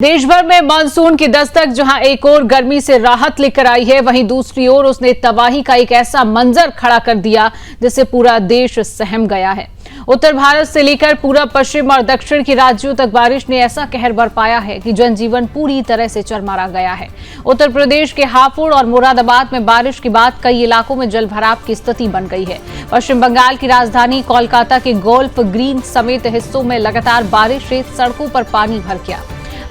देश भर में मानसून की दस्तक जहां एक ओर गर्मी से राहत लेकर आई है, वहीं दूसरी ओर उसने तबाही का एक ऐसा मंजर खड़ा कर दिया जिससे पूरा देश सहम गया है। उत्तर भारत से लेकर पूरा पश्चिम और दक्षिण के राज्यों तक बारिश ने ऐसा कहर बरपाया है कि जनजीवन पूरी तरह से चरमरा गया है। उत्तर प्रदेश के हापुड़ और मुरादाबाद में बारिश के बाद कई इलाकों में जलभराव की स्थिति बन गई है। पश्चिम बंगाल की राजधानी कोलकाता के गोल्फ ग्रीन समेत हिस्सों में लगातार बारिश से सड़कों पर पानी भर गया।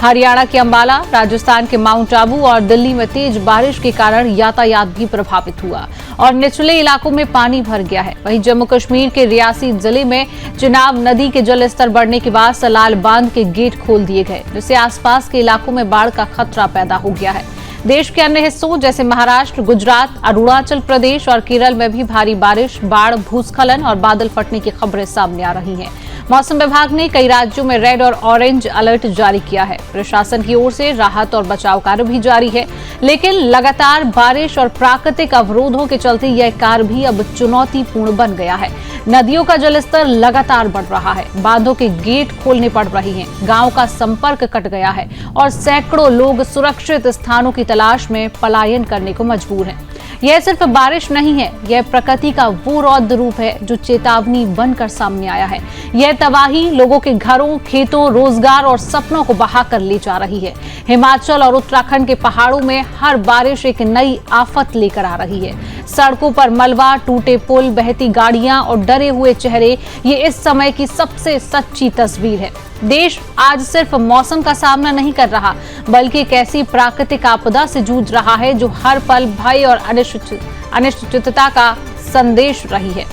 हरियाणा के अंबाला, राजस्थान के माउंट आबू और दिल्ली में तेज बारिश के कारण यातायात भी प्रभावित हुआ और निचले इलाकों में पानी भर गया है। वहीं जम्मू कश्मीर के रियासी जिले में चिनाब नदी के जलस्तर बढ़ने के बाद सलाल बांध के गेट खोल दिए गए, जिससे आसपास के इलाकों में बाढ़ का खतरा पैदा हो गया है। देश के अन्य हिस्सों जैसे महाराष्ट्र, गुजरात, अरुणाचल प्रदेश और केरल में भी भारी बारिश, बाढ़, भूस्खलन और बादल फटने की खबरें सामने आ रही हैं। मौसम विभाग ने कई राज्यों में रेड और ऑरेंज अलर्ट जारी किया है। प्रशासन की ओर से राहत और बचाव कार्य भी जारी है, लेकिन लगातार बारिश और प्राकृतिक अवरोधों के चलते यह कार्य भी अब चुनौतीपूर्ण बन गया है। नदियों का जलस्तर लगातार बढ़ रहा है, बांधों के गेट खोलने पड़ रही हैं, गांव का संपर्क कट गया है और सैकड़ों लोग सुरक्षित स्थानों की तलाश में पलायन करने को मजबूर हैं। यह सिर्फ बारिश नहीं है, यह प्रकृति का वो रौद्र रूप है जो चेतावनी बनकर सामने आया है। यह तबाही लोगों के घरों, खेतों, रोजगार और सपनों को बहा कर ले जा रही है। हिमाचल और उत्तराखंड के पहाड़ों में हर बारिश एक नई आफत लेकर आ रही है। सड़कों पर मलबा, टूटे पुल, बहती गाड़ियां और डरे हुए चेहरे, ये इस समय की सबसे सच्ची तस्वीर है। देश आज सिर्फ मौसम का सामना नहीं कर रहा, बल्कि एक ऐसी प्राकृतिक आपदा से जूझ रहा है जो हर पल भय और अनिश्चितता का संदेश रही है।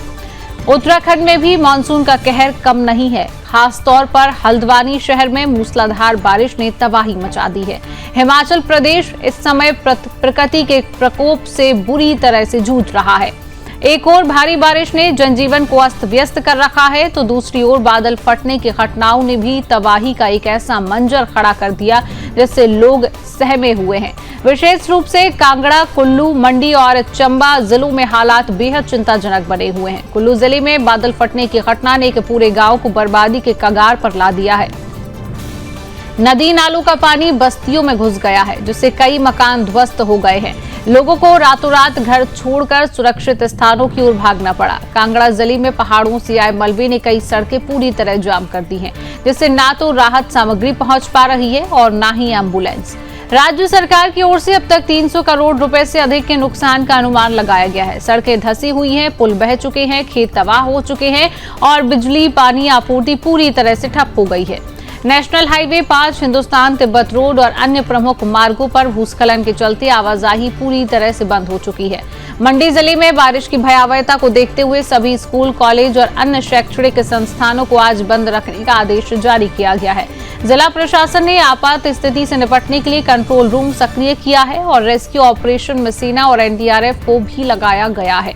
उत्तराखंड में भी मानसून का कहर कम नहीं है। खास तौर पर हल्द्वानी शहर में मूसलाधार बारिश ने तबाही मचा दी है। हिमाचल प्रदेश इस समय प्रकृति के प्रकोप से बुरी तरह से जूझ रहा है। एक ओर भारी बारिश ने जनजीवन को अस्त व्यस्त कर रखा है, तो दूसरी ओर बादल फटने की घटनाओं ने भी तबाही का एक ऐसा मंजर खड़ा कर दिया जिससे लोग सहमे हुए हैं। विशेष रूप से कांगड़ा, कुल्लू, मंडी और चंबा जिलों में हालात बेहद चिंताजनक बने हुए हैं। कुल्लू जिले में बादल फटने की घटना ने एक पूरे गांव को बर्बादी के कगार पर ला दिया है। नदी नालों का पानी बस्तियों में घुस गया है, जिससे कई मकान ध्वस्त हो गए हैं। लोगों को रातों रात घर छोड़कर सुरक्षित स्थानों की ओर भागना पड़ा। कांगड़ा जिले में पहाड़ों से आए मलबे ने कई सड़कें पूरी तरह जाम कर दी हैं, जिससे ना तो राहत सामग्री पहुंच पा रही है और ना ही एम्बुलेंस। राज्य सरकार की ओर से अब तक 300 करोड़ रुपए से अधिक के नुकसान का अनुमान लगाया गया है। सड़कें धंसी हुई हैं, पुल बह चुके हैं, खेत तबाह हो चुके हैं और बिजली पानी आपूर्ति पूरी तरह से ठप हो गई है। National highway 5, Hindustan Tibet road और अन्य प्रमुख मार्गों पर भूस्खलन के चलते आवाजाही पूरी तरह से बंद हो चुकी है। मंडी जिले में बारिश की भयावहता को देखते हुए सभी स्कूल, कॉलेज और अन्य शैक्षणिक संस्थानों को आज बंद रखने का आदेश जारी किया गया है। जिला प्रशासन ने आपात स्थिति से निपटने के लिए कंट्रोल रूम सक्रिय किया है और रेस्क्यू ऑपरेशन में सेना और एनडीआरएफ को भी लगाया गया है।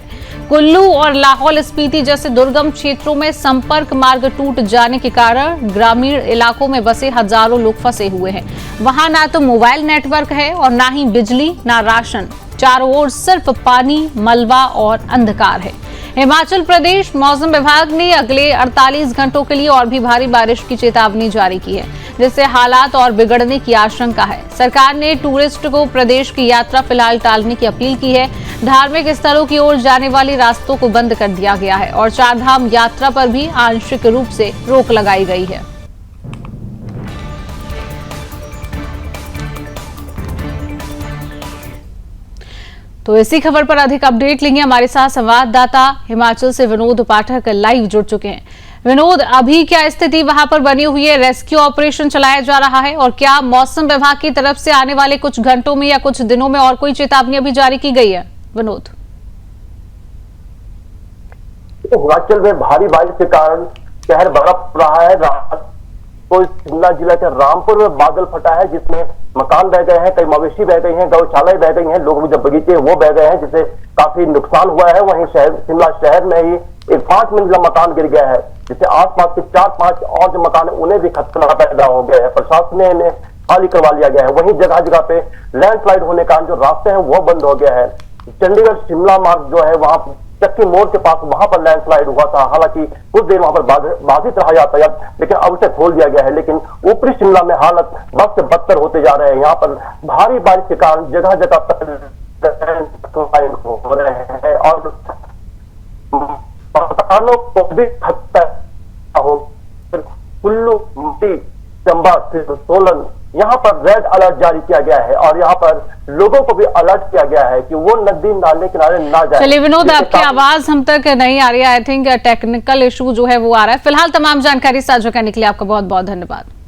कुल्लू और लाहौल स्पीति जैसे दुर्गम क्षेत्रों में संपर्क मार्ग टूट जाने के कारण ग्रामीण इलाकों में बसे हजारों लोग फंसे हुए हैं। वहां ना तो मोबाइल नेटवर्क है और ना ही बिजली, ना राशन। चारों ओर सिर्फ पानी, मलबा और अंधकार है। हिमाचल प्रदेश मौसम विभाग ने अगले 48 घंटों के लिए और भी भारी बारिश की चेतावनी जारी की है, जिससे हालात और बिगड़ने की आशंका है। सरकार ने टूरिस्ट को प्रदेश की यात्रा फिलहाल टालने की अपील की है। धार्मिक स्थलों की ओर जाने वाले रास्तों को बंद कर दिया गया है और चारधाम यात्रा पर भी आंशिक रूप से रोक लगाई गई है। तो इसी खबर पर अधिक अपडेट लेंगे। हमारे साथ संवाददाता हिमाचल से विनोद पाठक लाइव जुड़ चुके हैं। विनोद, अभी क्या स्थिति वहां पर बनी हुई है? रेस्क्यू ऑपरेशन चलाया जा रहा है और क्या मौसम विभाग की तरफ से आने वाले कुछ घंटों में या कुछ दिनों में और कोई चेतावनी अभी जारी की गई है? विनोद, हिमाचल में भारी बारिश के कारण कहर बरप रहा है। तो शिमला जिला के रामपुर में बादल फटा है, जिसमें मकान बह गए हैं, कई मवेशी बह गई हैं, गौशालाएं बह गई हैं, लोगों के जो बगीचे वो बह गए हैं, जिससे काफी नुकसान हुआ है। वहीं शिमला शहर में ही एक 5 मंजिला मकान गिर गया है, जिससे आसपास के 4-5 और जो मकान है उन्हें भी खतरा पैदा हो गया है। प्रशासन ने इन्हें खाली करवा लिया गया है। वहीं जगह जगह पे लैंडस्लाइड होने के कारण जो रास्ते हैं वो बंद हो गया है। चंडीगढ़ शिमला मार्ग जो है वहां चक्की मोड़ के पास वहां पर लैंडस्लाइड हुआ था। हालांकि कुछ देर वहां पर बाधित रहा यातायात, लेकिन अब उसे खोल दिया गया है। लेकिन ऊपरी शिमला में हालत बद से बदतर होते जा रहे हैं। यहाँ पर भारी बारिश के कारण जगह जगह पर हो रहे हैं और मकानों को भी खतरा हो। कुल्लू, मटी, चंबा, सोलन, यहाँ पर रेड अलर्ट जारी किया गया है और यहाँ पर लोगों को भी अलर्ट किया गया है कि वो नदी नाले किनारे ना जाए। चलिए विनोद, आपकी आवाज हम तक नहीं आ रही है। आई थिंक टेक्निकल इशू जो है वो आ रहा है। फिलहाल तमाम जानकारी साझा करने के लिए आपका बहुत बहुत धन्यवाद।